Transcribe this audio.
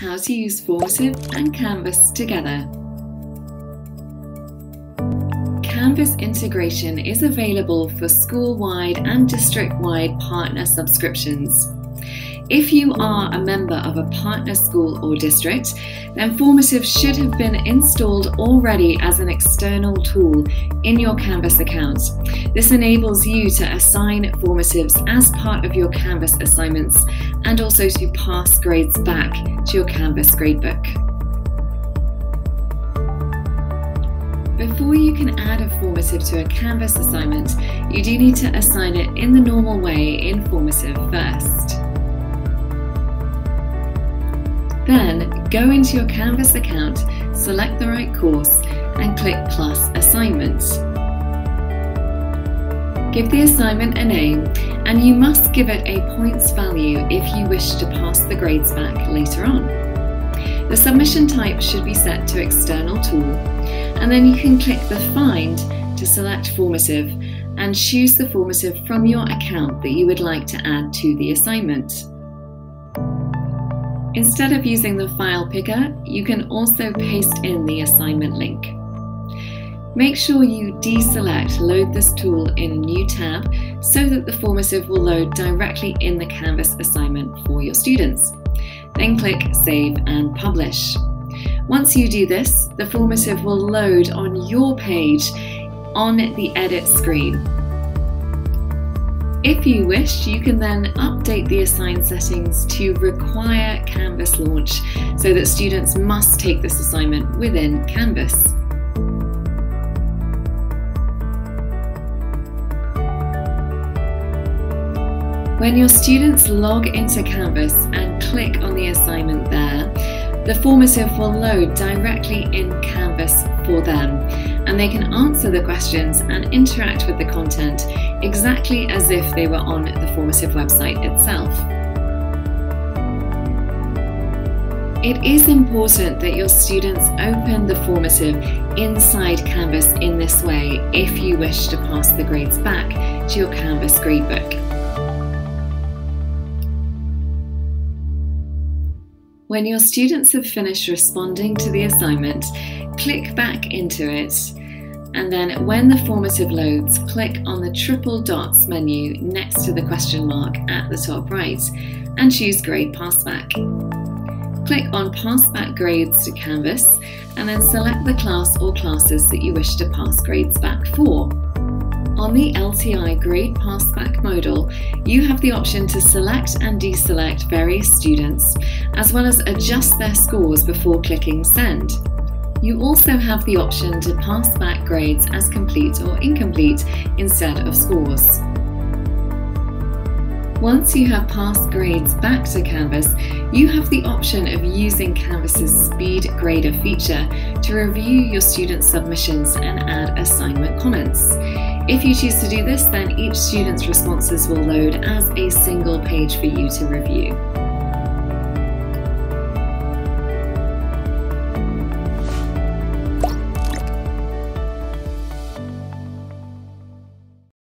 how to use Formative and Canvas together. Canvas integration is available for school-wide and district-wide partner subscriptions. If you are a member of a partner school or district, then Formative should have been installed already as an external tool in your Canvas account. This enables you to assign Formatives as part of your Canvas assignments and also to pass grades back to your Canvas gradebook. Before you can add a Formative to a Canvas assignment, you do need to assign it in the normal way in Formative first. Then go into your Canvas account, select the right course and click Plus Assignment. Give the assignment a name and you must give it a points value if you wish to pass the grades back later on. The submission type should be set to External Tool, and then you can click the Find to select Formative and choose the Formative from your account that you would like to add to the assignment. Instead of using the file picker, you can also paste in the assignment link. Make sure you deselect Load this tool in a new tab so that the Formative will load directly in the Canvas assignment for your students. Then click Save and Publish. Once you do this, the Formative will load on your page on the Edit screen. If you wish, you can then update the assigned settings to require Canvas launch so that students must take this assignment within Canvas. When your students log into Canvas and click on the assignment there, the Formative will load directly in Canvas for them, and they can answer the questions and interact with the content exactly as if they were on the Formative website itself. It is important that your students open the Formative inside Canvas in this way if you wish to pass the grades back to your Canvas gradebook. When your students have finished responding to the assignment, click back into it, and then when the Formative loads, click on the triple dots menu next to the question mark at the top right and choose Grade Passback. Click on Pass Back Grades to Canvas and then select the class or classes that you wish to pass grades back for. On the LTI Grade Passback modal, you have the option to select and deselect various students, as well as adjust their scores before clicking Send. You also have the option to pass back grades as complete or incomplete instead of scores. Once you have passed grades back to Canvas, you have the option of using Canvas's Speed Grader feature to review your students' submissions and add assignment comments. If you choose to do this, then each student's responses will load as a single page for you to review.